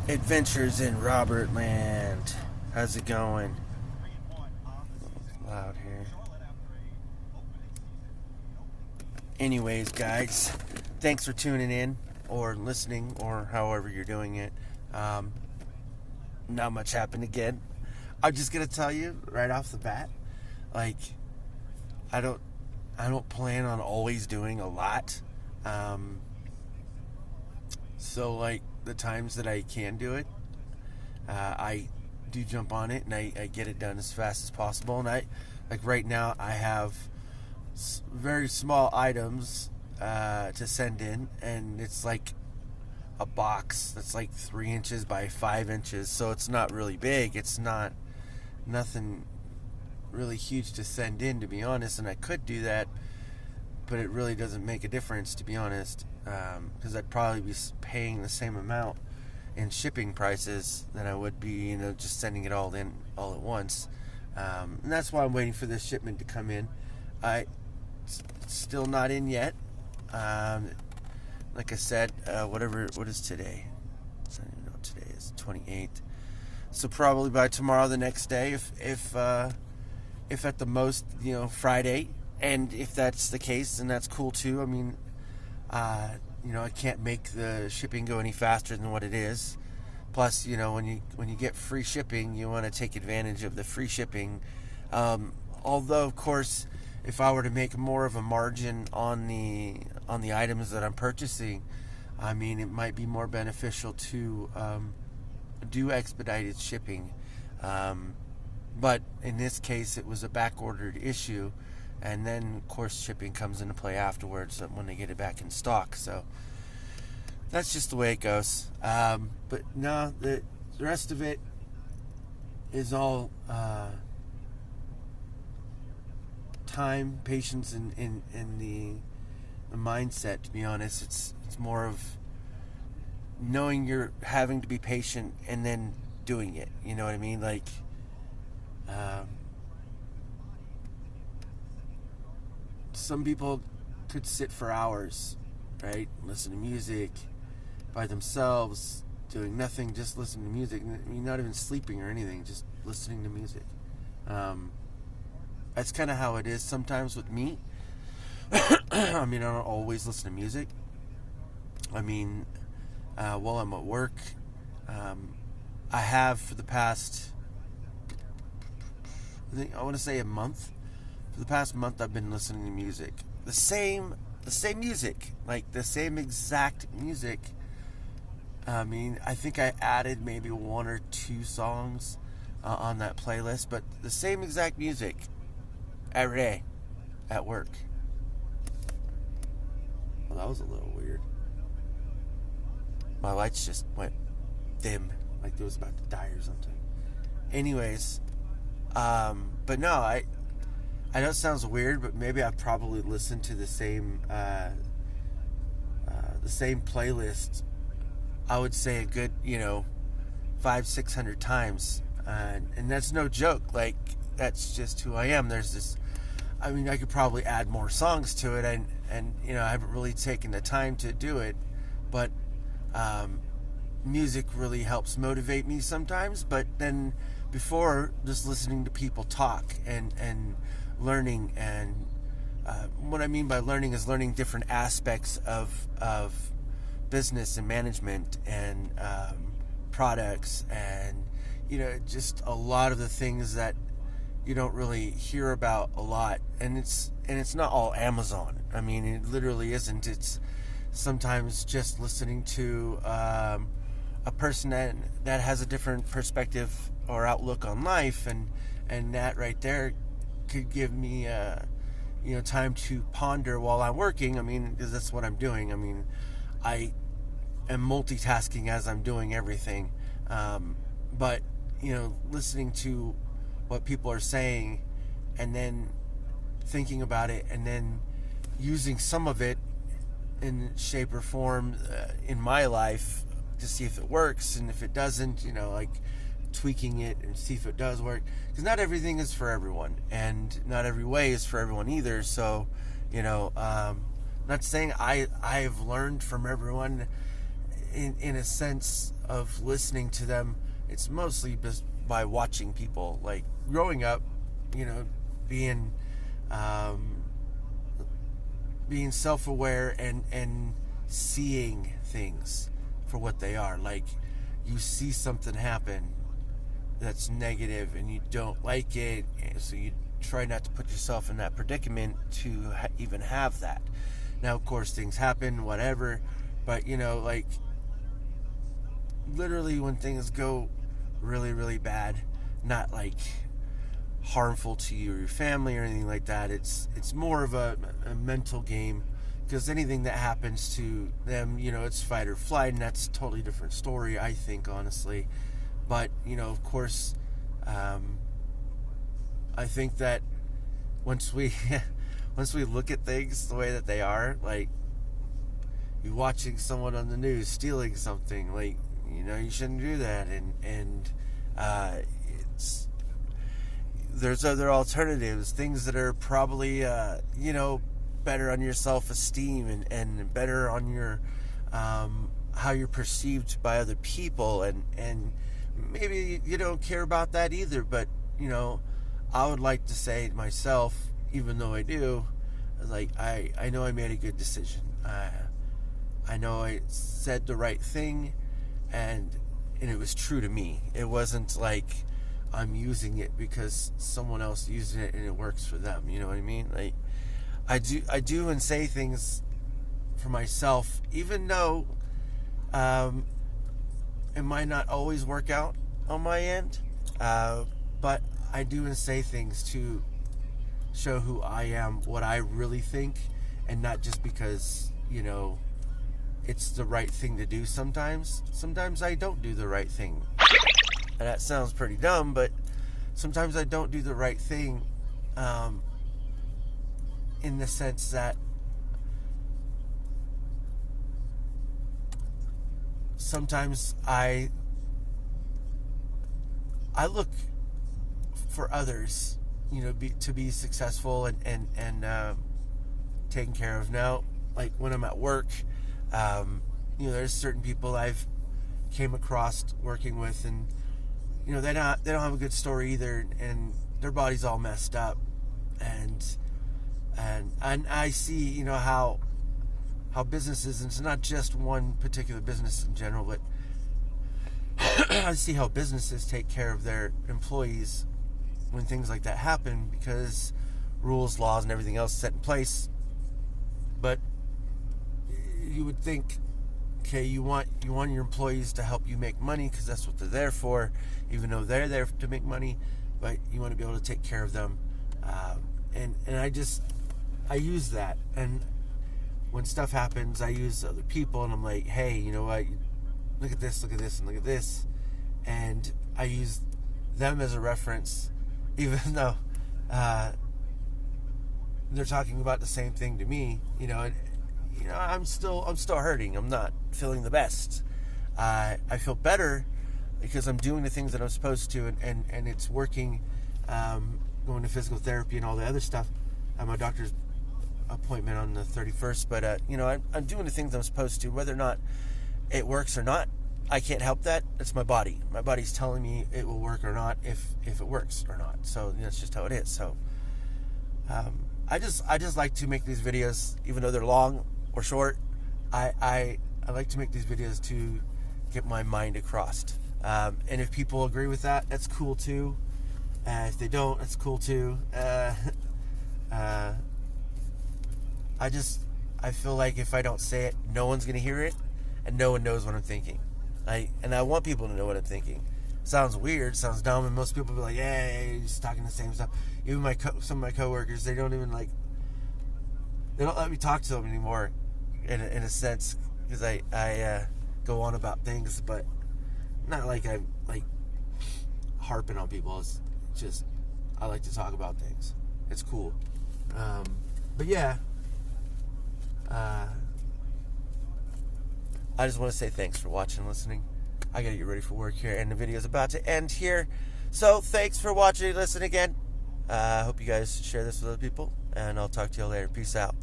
Adventures in Robert Land. How's it going? Loud here. Anyways, guys, thanks for tuning in or listening or however you're doing it. Not much happened again. I'm just gonna tell you right off the bat, like I don't plan on always doing a lot. So like the times that I can do it, I do jump on it and I get it done as fast as possible. And like right now, I have very small items to send in, and it's like a box that's like 3 inches by 5 inches, so it's not really big. It's nothing really huge to send in, to be honest. And I could do that, but it really doesn't make a difference, to be honest, because I'd probably be paying the same amount in shipping prices than I would be, just sending it all in all at once. And that's why I'm waiting for this shipment to come in. It's still not in yet. Like I said, what is today? I don't even know what today is. 28th. So probably by tomorrow, the next day, if at the most, Friday. And if that's the case, then that's cool too. I mean, I can't make the shipping go any faster than what it is. Plus, when you get free shipping, you want to take advantage of the free shipping. Although, of course, if I were to make more of a margin on the items that I'm purchasing, I mean, it might be more beneficial to do expedited shipping. But in this case, it was a back-ordered issue. And then, of course, shipping comes into play afterwards when they get it back in stock. So that's just the way it goes. But no, the rest of it is all time, patience, and the mindset. To be honest, it's more of knowing you're having to be patient and then doing it. You know what I mean? Like. Some people could sit for hours, right? Listen to music by themselves, doing nothing, just listening to music. I mean, not even sleeping or anything, just listening to music. That's kind of how it is sometimes with me. I mean, I don't always listen to music. I mean, while I'm at work, I have for the past, I want to say a month. For the past month, I've been listening to music. The same music, like the same exact music. I mean, I think I added maybe 1 or 2 songs on that playlist, but the same exact music every day at work. Well, that was a little weird. My lights just went dim, like it was about to die or something. Anyways, but no, I know it sounds weird, but maybe I've probably listened to the same playlist. I would say a good, 500-600 times, and that's no joke. Like, that's just who I am. There's this. I mean, I could probably add more songs to it, and I haven't really taken the time to do it, but music really helps motivate me sometimes. But then before, just listening to people talk and learning, and what I mean by learning is learning different aspects of business and management and products, and just a lot of the things that you don't really hear about a lot. And it's not all Amazon. I mean, it literally isn't. It's sometimes just listening to a person that has a different perspective or outlook on life, and that right there could give me time to ponder while I'm working. I mean, because that's what I'm doing. I mean, I am multitasking as I'm doing everything, but listening to what people are saying and then thinking about it and then using some of it in shape or form in my life to see if it works, and if it doesn't, like tweaking it and see if it does work, because not everything is for everyone, and not every way is for everyone either. So not saying I've learned from everyone. in a sense of listening to them, it's mostly just by watching people. Like growing up, being being self-aware and seeing things for what they are. Like you see something happen that's negative and you don't like it, so you try not to put yourself in that predicament to even have that. Now, of course, things happen, whatever, but like literally when things go really, really bad, not like harmful to you or your family or anything like that, it's more of a mental game, because anything that happens to them, it's fight or flight, and that's a totally different story, I think, honestly. But of course, I think that once we look at things the way that they are, like you watching someone on the news stealing something, like you shouldn't do that, and there's other alternatives, things that are probably better on your self-esteem and better on your how you're perceived by other people, and maybe you don't care about that either, but I would like to say myself, even though I do, like I know I made a good decision. I know I said the right thing, and it was true to me. It wasn't like I'm using it because someone else using it and it works for them. You know what I mean? Like I do and say things for myself, even though it might not always work out on my end, but I do and say things to show who I am, what I really think, and not just because it's the right thing to do. Sometimes I don't do the right thing, and that sounds pretty dumb, but sometimes I don't do the right thing, in the sense that sometimes I look for others, to be successful and taken care of. Now, like when I'm at work, there's certain people I've came across working with, and they don't have a good story either, and their body's all messed up, and I see how businesses, and it's not just one particular business in general, but I see how businesses take care of their employees when things like that happen, because rules, laws, and everything else set in place. But you would think, okay, you want your employees to help you make money, because that's what they're there for, even though they're there to make money, but you want to be able to take care of them, and I use that, and when stuff happens, I use other people, and I'm like, hey, you know what, look at this, and look at this, and I use them as a reference, even though they're talking about the same thing to me, and I'm still hurting. I'm not feeling the best. I feel better because I'm doing the things that I'm supposed to, and it's working. Going to physical therapy and all the other stuff. I have my doctor's appointment on the 31st, but I'm doing the things I'm supposed to. Whether or not it works or not, I can't help that. It's my body. My body's telling me it will work or not, if it works or not. So that's just how it is. So I just like to make these videos, even though they're long or short. I like to make these videos to get my mind across. And if people agree with that, that's cool too. If they don't, that's cool too. I feel like if I don't say it, no one's gonna hear it, and no one knows what I'm thinking. I want people to know what I'm thinking. Sounds weird, sounds dumb, and most people be like, "Hey, you're just talking the same stuff." Even some of my coworkers, they don't even they don't let me talk to them anymore, in a sense, because I go on about things, but not like I'm like harping on people. It's just I like to talk about things. It's cool. But yeah. I just want to say thanks for watching and listening. I gotta get ready for work here, and the video's about to end here. So thanks for watching and listening again. I hope you guys share this with other people, and I'll talk to you all later. Peace out.